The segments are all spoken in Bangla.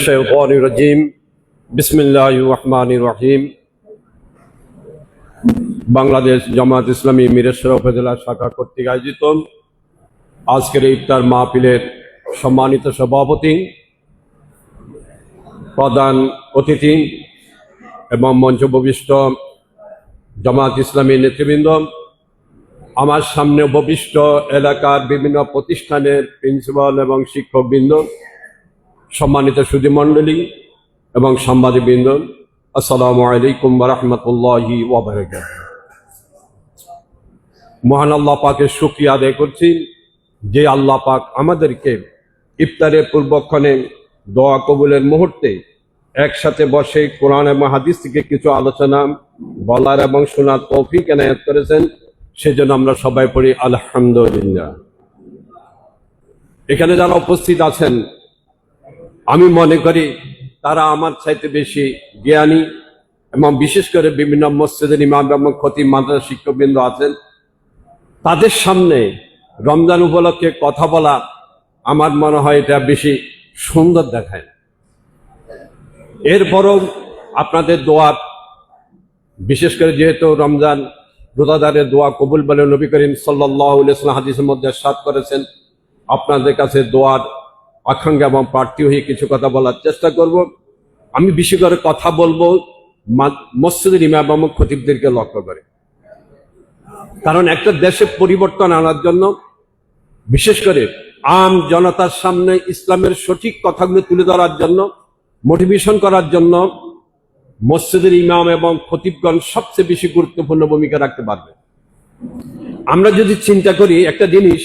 মিনাশ-শাইতানির রাজীম। বিসমিল্লাহির রহমানির রহিম। বাংলাদেশ জামাত ইসলামী মিরসরাই উপজেলা শাখা কর্তৃক আয়োজিত আজকের ইফতার মাহফিলের সম্মানিত সভাপতি, প্রধান অতিথি এবং মঞ্চোপবিষ্ট জামাত ইসলামী নেতৃবৃন্দ, আমার সামনে উপবিষ্ট এলাকার বিভিন্ন প্রতিষ্ঠানের প্রিন্সিপাল এবং শিক্ষকবৃন্দ, সম্মানিত সুধীমণ্ডলী এবং সাংবাদিকবৃন্দ, আসসালামু আলাইকুম ওয়া রাহমাতুল্লাহি ওয়া বারাকাতুহু। মহান আল্লাহ পাকের শুকরিয়া আদায় করছি যে আল্লাহ পাক আমাদেরকে ইফতারের পূর্বক্ষণে দোয়া কবুলের মুহূর্তে একসাথে বসে কোরআন এবং হাদিস থেকে কিছু আলোচনা বলার এবং শোনার তৌফিক এনায়েত করেছেন। সেজন্য আমরা সবাই পড়ি আলহামদুলিল্লাহ। এখানে যারা উপস্থিত আছেন, আমি মনে করি তারা আমার চাইতে বেশি জ্ঞানী, এবং বিশেষ করে বিভিন্ন মসজিদের ইমাম এবং খতিব মাদ্রাসা শিক্ষকবৃন্দ আছেন। তাদের সামনে রমজান উপলক্ষে কথা বলা আমার মনে হয় এটা বেশি সুন্দর দেখায়। এরপরও আপনাদের দোয়া, বিশেষ করে যেহেতু রমজান রোজাদারের দোয়া কবুল বলে নবী করিম সাল্লাল্লাহু আলাইহি ওয়াসাল্লাম হাদিসের মধ্যে ইরশাদ করেছেন, আপনাদের কাছে দোয়ার আকাঙ্ক্ষা এবং প্রার্থী হয়ে কিছু কথা বলার চেষ্টা করব। আমি বেশি করে কথা বলবো মসজিদের ইমাম এবং খতিবদেরকে লক্ষ্য করে, কারণ একটা দেশে পরিবর্তন আনার জন্য, বিশেষ করে আম জনতার সামনে ইসলামের সঠিক কথাগুলো তুলে ধরার জন্য, মোটিভেশন করার জন্য মসজিদের ইমাম এবং খতিবগণ সবচেয়ে বেশি গুরুত্বপূর্ণ ভূমিকা রাখতে পারবে। আমরা যদি চিন্তা করি একটা জিনিস,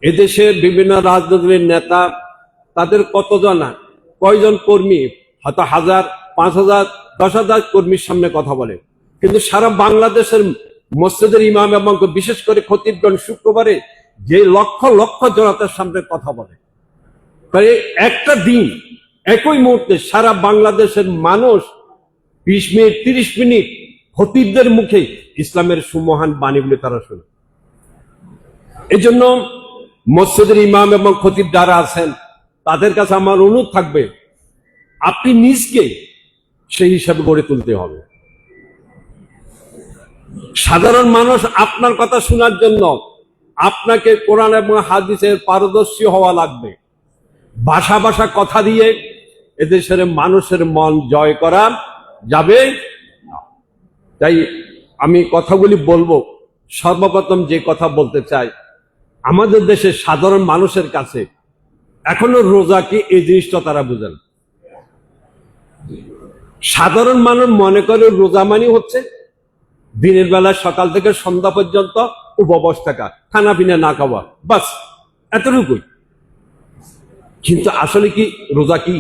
এদেশের বিভিন্ন রাজনৈতিক নেতা, তাদের কয়জন কর্মী, হয়তো 1000, 5000, 10,000 কর্মীর সামনে কথা বলে, কিন্তু সারা বাংলাদেশের মসজিদের ইমাম এবং বিশেষ করে খতিবগণ শুক্রবারে যে লক্ষ লক্ষ জনতার সামনে কথা বলে, একটা দিন একই মুহূর্তে সারা বাংলাদেশের মানুষ 20 মিনিট 30 মিনিট খতিবদের মুখে ইসলামের সুমহান বাণীগুলি তারা শুনে। এই জন্য মসজিদের ইমাম এবং খতিব যারা আছেন, তাদের কাছে আমার অনুরোধ থাকবে, আপনি নিজকে সেই হিসাবে গড়ে তুলতে হবে। সাধারণ মানুষ আপনার কথা শোনার জন্য আপনাকে কোরআন এবং হাদিসের পারদর্শী হওয়া লাগবে। ভাষা ভাষা কথা দিয়ে এদেশের মানুষের মন জয় করা যাবে না। তাই আমি কথাগুলি বলবো। সর্বপ্রথম যে কথা বলতে চাই, আমাদের দেশের সাধারণ মানুষের কাছে এখনো রোজা কি এই জিনিসটা তারা বুঝেন। সাধারণ মানুষ মনে করে রোজা মানে হচ্ছে দিনের বেলা সকাল থেকে সন্ধ্যা পর্যন্ত উপবাস থাকা, খানা পিনা না খাওয়া, বাস এতটুকুই। কিন্তু আসলে কি রোজা কি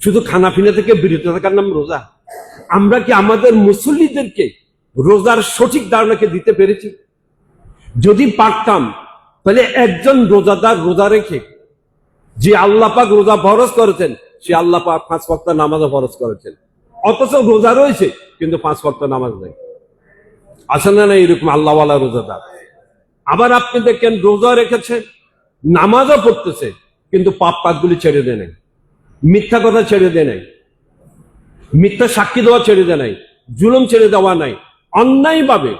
শুধু খানা পিনা থেকে বিরত থাকার নাম রোজা? আমরা কি আমাদের মুসল্লিদেরকে রোজার সঠিক ধারণাকে দিতে পেরেছি? যদি পারতাম, তাহলে একজন রোজাদার রোজা রেখে যে আল্লাহ পাক রোজা ফরজ করেছেন, সে আল্লাহ পাক 5 ওয়াক্ত নামাজও ফরজ করেছেন, অথচ রোজা রয়েছে কিন্তু 5 ওয়াক্ত নামাজ নেই। আছে না? এরকম আল্লাহওয়ালা রোজাদার। আবার আপনি দেখেন রোজা রেখেছে, নামাজও পড়তেছে, কিন্তু পাপ কাজগুলি ছেড়ে দেয় নাই, মিথ্যা কথা ছেড়ে দেয় নাই, মিথ্যা সাক্ষী দেওয়া ছেড়ে দেয় নাই, জুলুম ছেড়ে দেওয়া নাই, অন্যায়ভাবে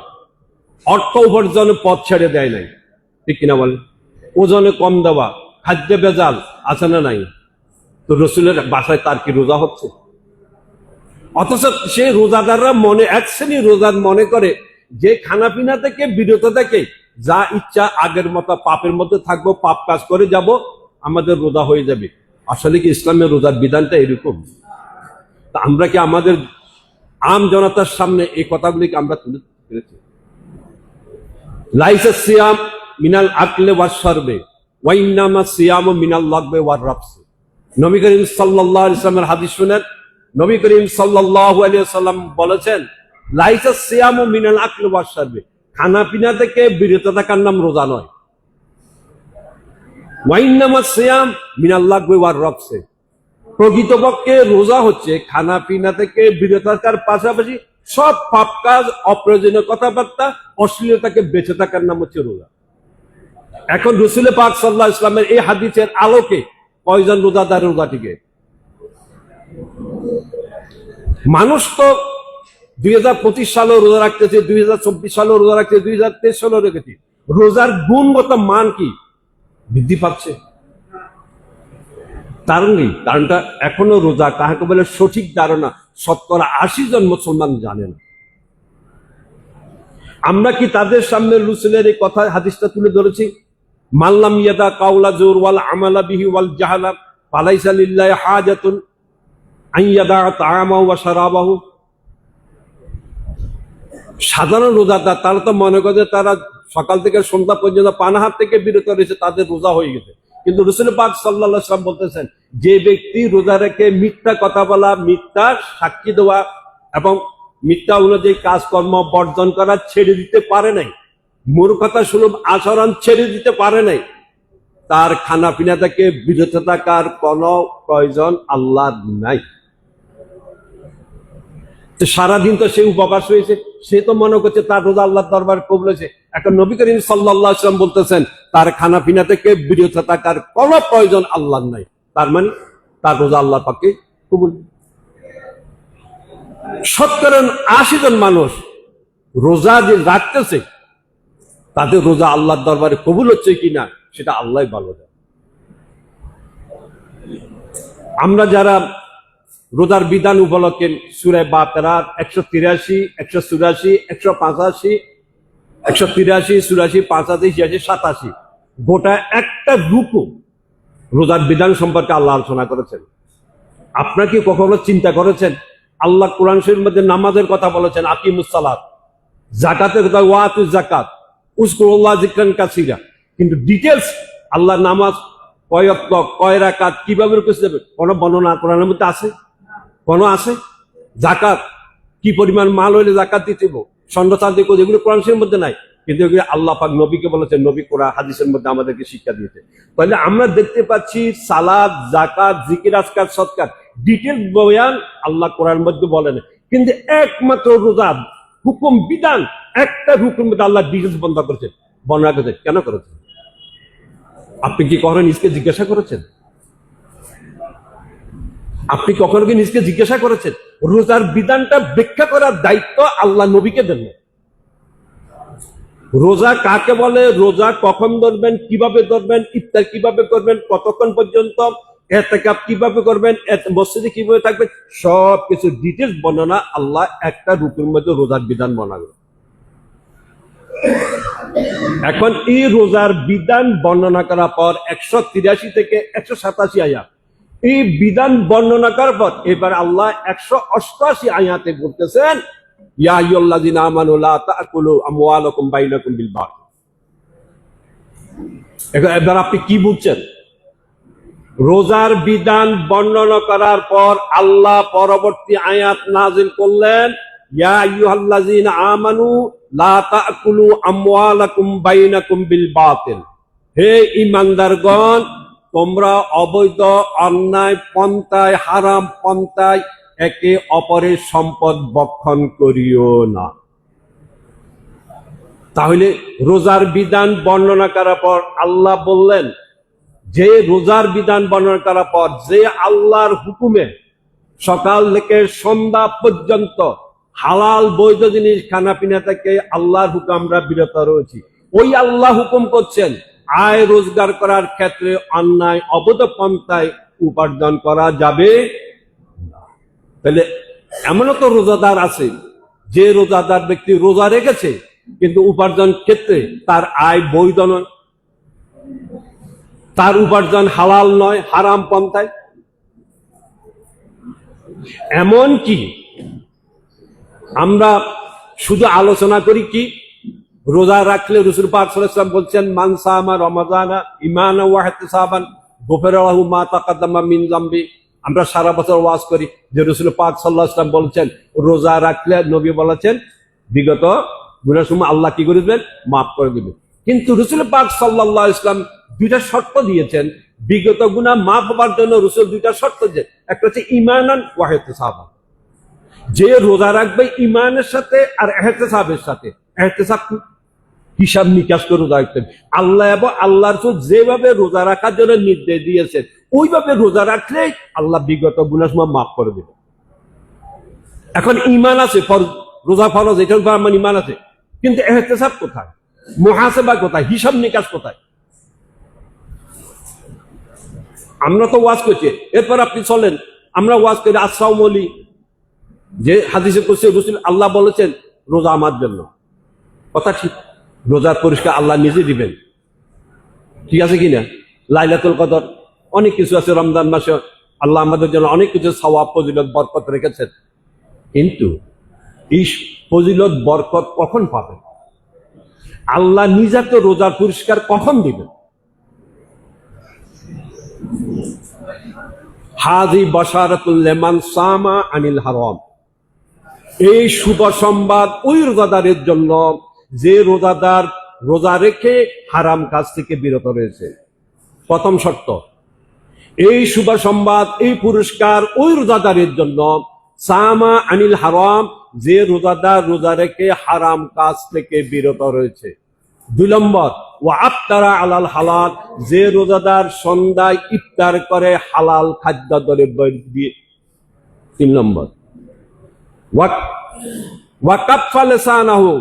অর্থ উপার্জনের পথ ছেড়ে দেয় নাই। ঠিক কিনা বলেন? ওজনে কম দেওয়া, খাদ্যে ভেজাল, আছে না নাই? তো রসুলের বাসায় তার কি রোজা হচ্ছে? অথচ সে রোজাদাররা মনে, এক শ্রেণী রোজার মনে করে যে খানা পিনা থেকে বিরত থেকে যা ইচ্ছা আগের মতো পাপের মধ্যে থাকবো, পাপ কাজ করে যাব, আমাদের রোজা হয়ে যাবে। আসলে কি ইসলামের রোজার বিধানটা এরকম? তা আমরা কি আমাদের আম জনতার সামনে এই কথাগুলিকে আমরা তুলে ধরেছি? লাইসা সিয়াম মিনাল আকলে ওয়াস শরবে ওয়া ইন্নামা সিয়ামু মিনাল লাগবে ওয়ার রাফসি। নবী করিম সাল্লাল্লাহু আলাইহি ওয়াসাল্লামের হাদিস শুনেন, নবী করিম সাল্লাল্লাহু আলাইহি ওয়াসাল্লাম বলেছেন, লাইসা সিয়ামু মিনাল আকলে ওয়াস শরবে, খানা পিনা থেকে বিরত থাকার নাম রোজা নয়। ওয়া ইন্নামা সিয়াম মিনাল লাগবে ওয়ার রাফসি, প্রকৃতপক্ষে রোজা হচ্ছে খানা পিনা থেকে বিরত থাকার পাশাপাশি সব পাপ কাজ, অপ্রয়োজনীয় কথাবার্তা, অশ্লীলতাকে বেঁচে থাকার নাম হচ্ছে রোজা। এখন রাসূল পাক সাল্লাল্লাহু আলাইহি ওয়াসাল্লামের এই হাদিসের আলোকে কয়জন রোজাদার রোজা টিকে? মানুষ তো 2025 সালেও রোজা রাখতেছে, 2024 সালেও রোজা রাখছে, 2023 সালেও রেখেছে। রোজার গুণগত মান কি বৃদ্ধি পাচ্ছে? কারণ নেই। কারণটা এখনো রোজা কাহাকে বলে সঠিক ধারণা 80% মুসলমান জানে না। আমরা কি তাদের সামনে রসুলের এই কথা হাদিসটা তুলে ধরেছি? মাল্লাম ইয়াদা কাউলা জোর ওয়াল আমালা বিহি ওয়াল জাহালা ফালাইসা লিল্লাহি হাজাতুন আন ইয়াদা তাআমাহু ওয়া শারাবাহু। সাধারণ রোজাদার তারা তো মনে করে তারা সকাল থেকে সন্ধ্যা পর্যন্ত পানাহার থেকে বিরত রয়েছে, তাদের রোজা হয়ে গেছে। কিন্তু রাসূল পাক সাল্লাল্লাহু আলাইহি ওয়াসাল্লাম বলতেছেন, যে ব্যক্তি রোজা রেখে মিথ্যা কথা বলা, মিথ্যা সাক্ষী দেওয়া এবং মিথ্যা অনুযায়ী কাজকর্ম বর্জন করা ছেড়ে দিতে পারে নাই, মূর্খতা সুলভ আচরণ ছেড়ে দিতে পারে নাই, তার খানা পিনা থেকে বিরত থাকার কোনো প্রয়োজন আল্লাহর নাই। তো সারাদিন তো সে উপবাস হয়েছে, সে তো মনে করছে তার রোজা আল্লাহর দরবার কবুল হয়েছে। এখন নবী করিম সাল্লাল্লাহু আলাইহি ওয়াসাল্লাম বলতেছেন তার খানা পিনা থেকে বিরত থাকার কোনো প্রয়োজন আল্লাহর নাই, তার মানে তার রোজা আল্লাহর পাকে কবুল। 80% মানুষ রোজা যে রাখতেছে তাদের রোজা আল্লাহর দরবারে কবুল হচ্ছে কিনা সেটা আল্লাহই ভালো জানে। আমরা যারা রোজার বিধান উপলক্ষে সূরা বাকারার 183, 184, 185, 183, 84, 85, 86, 87 গোটা একটা রুকু রোজার বিধান সম্পর্কে আল্লাহ আলোচনা করেছেন। আপনারা কি কখনো চিন্তা করেছেন আল্লাহ কোরআন শরীফের মধ্যে নামাজের কথা বলেছেন, আকিমুস সালাত, যাকাতের কথা ওয়াতুজ যাকাত, উযকুরুল্লাহ যিকরান কাসীরা, কিন্তু ডিটেইলস আল্লাহ নামাজ কয় ওয়াক্ত, কয় রাকাত, কিভাবে রুকু দেবে কোন বর্ণনা কোরআনের মধ্যে আছে? কোন আছে? যাকাত কি পরিমাণ মাল হইলে যাকাত দিতে হবে, স্বর্ণ চাঁদি কোন, এগুলো কোরআন শরীফের মধ্যে নাই, কিন্তু এগুলো আল্লাহ পাক নবীকে বলেছেন, নবী কোরআন হাদিসের মধ্যে আমাদেরকে শিক্ষা দিয়েছে। তাহলে আমরা দেখতে পাচ্ছি সালাত, যাকাত, জিকির, আজকার, সদকার ডিটেইল বয়ান আল্লাহ কোরআনের মধ্যে বলেন, কিন্তু একমাত্র রোজা হুকুম বিধান একটা হুকুম মধ্যে আল্লাহ ডিটেইলস বন্ধ করেছেন, বর্ণনা করেছেন। কেন করেছেন? আপনি কি কখনো নিজকে জিজ্ঞাসা করেছেন? আপনি কখনো কি নিজকে জিজ্ঞাসা করেছেন? রোজার বিধানটা ব্যাখ্যা করার দায়িত্ব আল্লাহ নবীকে দেন। রোজা কাকে বলে, রোজা কখন ধরবেন, কিভাবে ধরবেন, ইফতার কিভাবে করবেন, কতক্ষণ পর্যন্ত ইতিকাফ কিভাবে করবেন, মসজিদে কিভাবে থাকবেন, সবকিছু ডিটেইলস বর্ণনা আল্লাহ একটা রূপের মধ্যে রোজার বিধান বর্ণনা। এখন এই রোজার বিধান বর্ণনা করার পর 183 থেকে 187 আয়াত, এই বিধান বর্ণনা করার পর এবার আল্লাহ 188 আয়াতে বলতেছেন, ইয়া আইয়ুহাল্লাযীনা আমানু লা তাকুলু আমওয়ালাকুম বাইনাকুম বিল বাতিল। এবার আপনি কি বুঝছেন? রোজার বিধান বর্ণনা করার পর আল্লাহ পরবর্তী আয়াত নাযিল করলেন, ইয়া আইয়ুহাল্লাযীনা আমানু লা তাকুলু আমওয়ালাকুম বাইনাকুম বিল বাতিল। হে ঈমানদারগণ, তোমরা অবৈধ, অন্যায় পন্থায়, হারাম পন্থায় একে অপরের সম্পদ ভক্ষণ করিও না। তাহলে রোজার বিধান বর্ণনা করার পর আল্লাহ বললেন, যে রোজার বিধান বর্ণনা করার পর যে আল্লাহর হুকুমে সকাল থেকে সন্ধ্যা পর্যন্ত হালাল বৈধ জিনিস খানা পিনা থেকে আল্লাহর হুকুম আমরা বিরত রয়েছি, ওই আল্লাহ হুকুম করছেন আয় রোজগার করার ক্ষেত্রে অন্যায় অবৈধ পন্থায় উপার্জন করা যাবে না। তাহলে এমনও তো রোজাদার আছে, যে রোজাদার ব্যক্তি রোজা রেখেছে কিন্তু উপার্জন ক্ষেত্রে তার আয় বৈধ নয়, তার উপার্জন হালাল নয়, হারাম পন্থায়। এমন কি আমরা শুধু আলোচনা করি কি রোজা রাখলে রাসূল পাক সাল্লাল্লাহু আলাইহি ওয়াসাল্লাম বলছেন, মান সামা রমাদানা ঈমানান ওয়া ইহতিসাবান গুফিরা লাহু মা তাকাদ্দামা মিন যামবি। আমরা সারা বছর ওয়াজ করি যে রাসূল পাক সাল্লাল্লাহু আলাইহি ওয়াসাল্লাম বলছেন রোজা রাখলে, নবী বলেছেন বিগত গুনাহ সমূহ আল্লাহ কি করে দিবেন, মাফ করে দিবেন। কিন্তু রাসূল পাক সাল্লাল্লাহু আলাইহি ওয়াসাল্লাম দুইটা শর্ত দিয়েছেন বিগত গুনাহ মাফ হবার জন্য। রাসূল দুইটা শর্ত দিয়েছেন, একটা হচ্ছে ঈমানান ওয়া ইহতিসাবান, যে রোজা রাখবে ঈমানের সাথে আর ইহতিসাবের সাথে। ইহতিসাব কি? হিসাব নিকাশ করে রোজা রাখতে হবে। আল্লাহ এবং আল্লাহর রাসূল যেভাবে রোজা রাখার জন্য নির্দেশ দিয়েছেন ওইভাবে রোজা রাখলে আল্লাহ বিগত গুনাহ মাফ করে দেবে। এখন ঈমান আছে, রোজা ফরজ, এটার উপর আমার ঈমান আছে, কিন্তু ইহতিসাব কোথায়, মুহাসাবা কোথায়, হিসাব নিকাশ কোথায়? আমরা তো ওয়াজ করছি, এরপর আপনি চলেন আমরা ওয়াজ করি আসসালামু আলাইকুম, যে হাদিসে কুদসি রাসূল আল্লাহ বলেছেন রোজা আমার জন্য, কথা ঠিক, রোজার পরিষ্কার আল্লাহ নিজে দিবেন, ঠিক আছে কিনা? লাইলাতুল কদর, অনেক কিছু আছে, রমজান মাসে আল্লাহ আমাদের জন্য অনেক কিছু সওয়াব ফজিলত বরকত রেখেছেন, কিন্তু এই ফজিলত বরকত কখন পাবেন? আল্লাহ নিজে তো রোজার পুরস্কার কখন দিবেন? হাজি বাশারাতুল লিমান সামা আনিল হারাম, এই শুভ সংবাদ ওই রোজাদারের জন্য যে রোজাদার রোজা রেখে হারাম কাজ থেকে বিরত রয়েছে। প্রথম শর্ত, এই শুভ সংবাদ, এই পুরস্কার ওই রোজাদারের জন্য সামা আনিল হারাম, যে রোজাদার রোজা রেখে হারাম কাজ থেকে বিরত রয়েছে। 2 নম্বর, ওয়া আফতারা আলাল হালাল, যে রোজাদার সন্ধ্যায় ইফতার করে হালাল খাদ্য দ্রব্য দিয়ে। 3 নম্বর, ওয়া কাফফা লিসানাহু,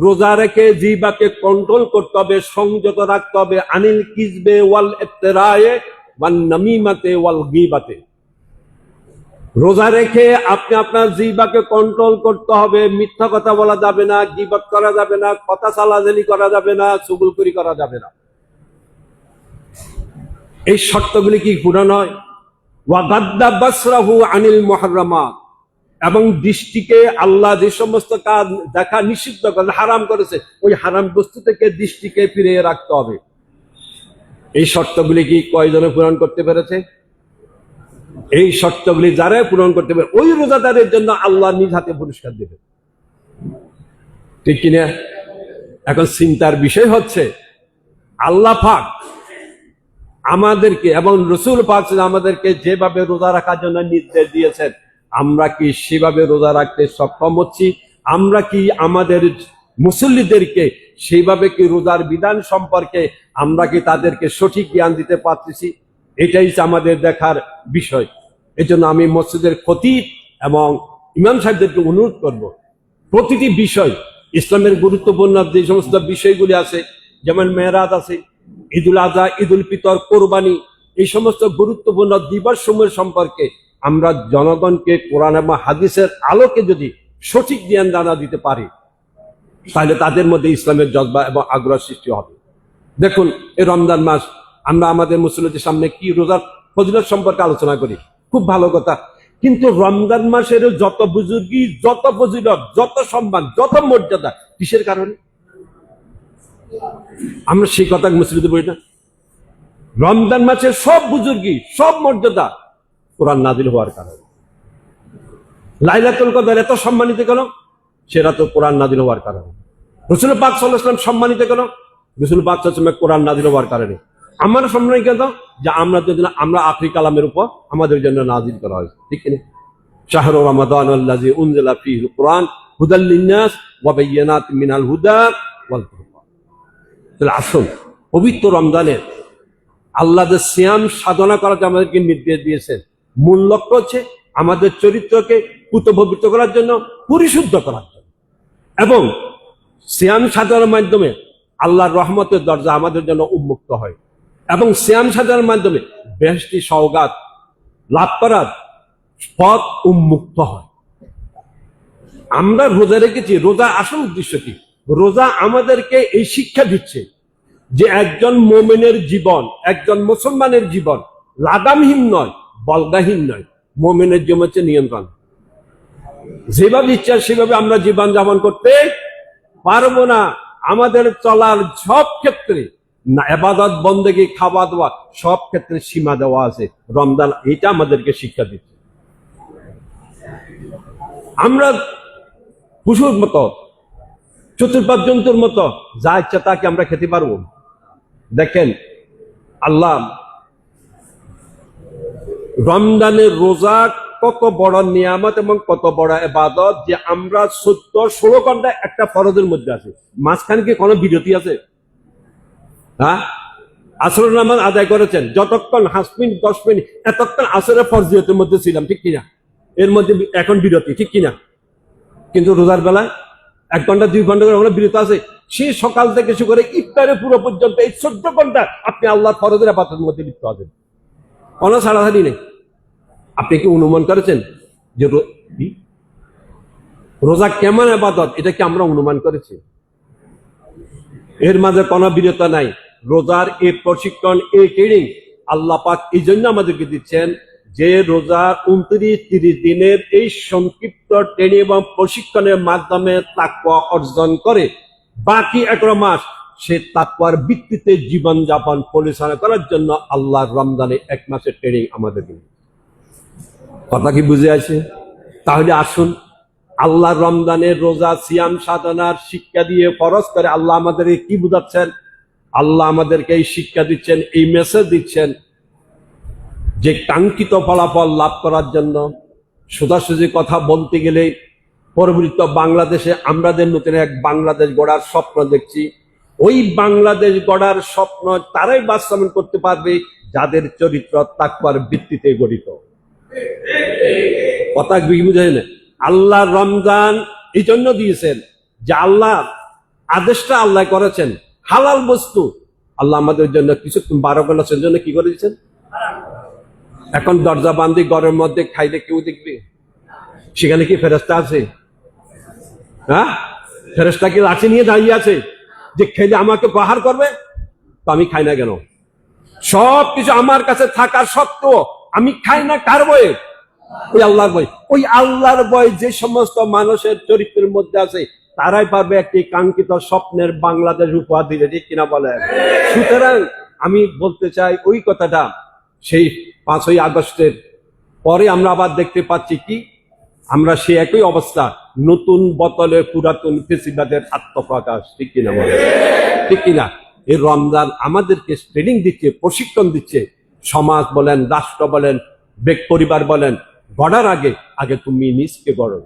রোজা রেখে জিহ্বাকে কন্ট্রোল করতে হবে, সংযত রাখতে হবে, আনিল কিজবে ওয়াল ইফতিরায়ে ওয়ান নামিমাতে ওয়াল গীবাতে, রোজা রেখে আপনি আপনার জিহ্বাকে কন্ট্রোল করতে হবে, মিথ্যা কথা বলা যাবে না, গীবত করা যাবে না, কথা চালাচালি করা যাবে না, চুগলখড়ি করা যাবে না। এই শর্তগুলি কি পূরণ হয়? ওয়া গাদ্দা বাসরাহু আনিল মুহাররামাত, এবং দৃষ্টিকে আল্লাহ যে সমস্ত কাজ দেখা নিষিদ্ধ করে, হারাম করেছে, ওই হারাম বস্তু থেকে দৃষ্টিকে ফিরিয়ে রাখতে হবে। এই শর্তগুলি কি কয়জনে পূরণ করতে পেরেছে? এই শর্তগুলি যারাই পূরণ করতে পারে ওই রোজাদারের জন্য আল্লাহ নিজ হাতে পুরস্কার দেবে, ঠিক কিনা? এখন চিন্তার বিষয় হচ্ছে আল্লাহ পাক আমাদেরকে এবং রাসূল পাক আমাদেরকে যেভাবে রোজা রাখার জন্য নির্দেশ দিয়েছেন, আমরা কি সেভাবে রোজা রাখতে সক্ষম হচ্ছি? আমরা কি আমাদের মুসল্লিদেরকে সেইভাবে কি রোজার বিধান সম্পর্কে আমরা কি তাদেরকে সঠিক জ্ঞান দিতে পারতেছি? এটাই আমাদের দেখার বিষয়। এই জন্য আমি মসজিদের খতিব এবং ইমাম সাহেবদেরকে অনুরোধ করব, প্রতিটি বিষয়, ইসলামের গুরুত্বপূর্ণ যে সমস্ত বিষয়গুলি আছে, যেমন মেরাজ আছে, ঈদুল আজহা, ঈদুল ফিতর, কোরবানি, এই সমস্ত গুরুত্বপূর্ণ দিবস সমূহের সম্পর্কে আমরা জনগণকে কোরআন এবং হাদিসের আলোকে যদি সঠিক জ্ঞান দানা দিতে পারি, তাহলে তাদের মধ্যে ইসলামের জজবা এবং আগ্রহ সৃষ্টি হবে। দেখুন, এই রমজান মাস আমরা আমাদের মুসল্লিদের সামনে কি রোজার ফজিলত সম্পর্কে আলোচনা করি, খুব ভালো কথা, কিন্তু রমজান মাসের যত বুজুর্গি, যত ফজিলত, যত সম্মান, যত মর্যাদা, কিসের কারণে? আমরা সেই কথা মুসল্লিদের বলি না? রমজান মাসের সব বুজুর্গি, সব মর্যাদা কোরআন নাজিল হওয়ার কারণে। লাইলাতুল কদর এত সম্মানিত কেন? সেটা তো কোরআন নাজিল হওয়ার কারণে। রাসূল পাক সাল্লাল্লাহু আলাইহি ওয়াসাল্লাম সম্মানিত কেন? রাসূল পাক সাল্লাল্লাহু আলাইহি ওয়াসাল্লাম কোরআন নাজিল হওয়ার কারণে। আমার সম্মানিত কেন? যে আমরা আখির কালামের উপর আমাদের জন্য নাজিল করা হয়েছে, ঠিক কিনা? শাহরু রমাদান আল্লাযী উনজিলা ফীহিল কুরআন হুদাল লিন-নাস ওয়া বায়্যিনাতিন মিনাল হুদা ওয়াল ফুরকান। তাহলে আসুন, পবিত্র রমজানে আল্লাহ যে সিয়াম সাধনা করার জন্য আমাদেরকে নির্দেশ দিয়েছেন, মূল লক্ষ্য হচ্ছে আমাদের চরিত্রকে পবিত্র করার জন্য, পরিশুদ্ধ করার জন্য, এবং সিয়াম সাধনার মাধ্যমে আল্লাহর রহমতের দরজা আমাদের জন্য উন্মুক্ত হয়, এবং সিয়াম সাধনার মাধ্যমে বেহেশতি সওগাত লাভ করার পথ উন্মুক্ত হয়। আমরা রোজা রেখেছি, রোজা আসল উদ্দেশ্য কি? রোজা আমাদেরকে এই শিক্ষা দিচ্ছে যে একজন মুমিনের জীবন, একজন মুসলমানের জীবন লাগামহীন নয়, বলগাহীন নয়। মুমিনের জীবন হচ্ছে নিয়ন্ত্রণ। যেভাবে ইচ্ছা সেভাবে আমরা জীবন যাপন করতে পারবো না। আমাদের চলার সব ক্ষেত্রে, না ইবাদত, বন্দেগী, খাওয়া দাওয়া, সব ক্ষেত্রে সীমা দেওয়া আছে। রমজান এটা আমাদেরকে শিক্ষা দিচ্ছে। আমরা পশুর মতো, চতুর্পাদ জন্তুর মতো যা ইচ্ছা তাকে আমরা খেতে পারবো? দেখেন, আল্লাহ রমজানের রোজা কত বড় নিয়ামত এবং কত বড় ইবাদত যে আমরা 14-16 ঘন্টা একটা ফরজের মধ্যে আছি। মাঝখানে কি কোনো বিরতি আছে? হ্যাঁ, আসরের নামাজ আদায় করেছেন, যতক্ষণ 5 মিনিট 10 মিনিট এতক্ষণ আসরের ফরজিয়তের মধ্যে ছিলাম, ঠিক কিনা? এর মধ্যে এখন বিরতি, ঠিক কিনা? কিন্তু রোজার বেলায় 1 ঘন্টা 2 ঘন্টা করে আমরা বিরত আছে। সেই সকাল থেকে শুরু করে ইফতারের পুরো পর্যন্ত এই 14 ঘন্টা আপনি আল্লাহর ফরজের ইবাদতের মধ্যে লিপ্ত আছেন, কোনো ছাড়াছাড়ি নেই। আপনি কি অনুমান করেছেন যে রোজা কেমন ইবাদত? এটা কি আমরা অনুমান করেছি? এর মাঝে কোনো বিরত নাই। রোজার এই প্রশিক্ষণ, এই ট্রেনিং আল্লাহ পাক এই জন্য আমাদেরকে দিচ্ছেন যে রোজার 29-30 দিনের এই সংক্ষিপ্ত ট্রেনিং এবং প্রশিক্ষণের মাধ্যমে তাকওয়া অর্জন করে বাকি 11 মাস সে তাকওয়ার ভিত্তিতে জীবনযাপন পরিচালনা করার জন্য আল্লাহর রমজানে 1 মাসের ট্রেনিং আমাদের দিন। কথা কি বুঝে আছে? তাহলে আসুন আল্লাহর রমজানের রোজা সিয়াম সাধনার শিক্ষা দিয়ে ফরজ করে আল্লাহ আমাদেরকে কি বুঝাচ্ছেন? আল্লাহ আমাদেরকে এই শিক্ষা দিচ্ছেন, এই মেসেজ দিচ্ছেন যে কাঙ্ক্ষিত ফলাফল লাভ করার জন্য সোজাসুজি কথা বলতে গেলে পরবর্তী বাংলাদেশে আমাদের নতুন এক বাংলাদেশ গড়ার স্বপ্ন দেখছি। ওই বাংলাদেশ গড়ার স্বপ্ন তারাই বাস্তবায়ন করতে পারবে যাদের চরিত্র তাকওয়ার ভিত্তিতে গঠিত। কথা বুঝে না? আল্লাহ রমজান এই জন্য দিয়েছেন যে আল্লাহ আদেশটা আল্লাহ করেছেন হালাল বস্তু আল্লাহ আমাদের জন্য কিছু 12 ঘন্টার জন্য কি করে দিয়েছেন। এখন দরজা বান্ধি ঘরের মধ্যে খাইলে কেউ দেখবে? সেখানে কি ফেরেশতা আছে? হ্যাঁ, ফেরেশতা কি লাঠি নিয়ে দাঁড়িয়ে আছে যে খেলে আমাকে প্রহার করবে? তো আমি খাই না কেন? সবকিছু আমার কাছে থাকার সত্ত্বেও আমি খাই না কার ভয়ে? ওই আল্লাহর ভয়। ওই আল্লাহর ভয় যে সমস্ত মানুষের চরিত্রের মধ্যে আছে তারাই পারবে একটি কাঙ্ক্ষিত স্বপ্নের বাংলাদেশ উপহার দিতে, ঠিক কিনা বলেন? সুতরাং আমি বলতে চাই ওই কথাটা সেই 5ই আগস্টের পরে আমরা আবার দেখতে পাচ্ছি কি আমরা সে একই অবস্থা, নতুন বোতলে পুরাতন ফেসিবাদের আত্মপ্রকাশ, ঠিক কিনা বলেন? ঠিক কিনা? এই রমজান আমাদেরকে ট্রেনিং দিচ্ছে, প্রশিক্ষণ দিচ্ছে। সমাজ বলেন, রাষ্ট্র বলেন, পরিবার বলেন, গড়ার আগে তুমি নিজকে গড়ো।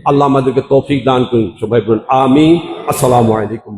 আল্লাহ আমাদেরকে তৌফিক দান করুন। সবাই বলুন আমিন। আসসালামু আলাইকুম।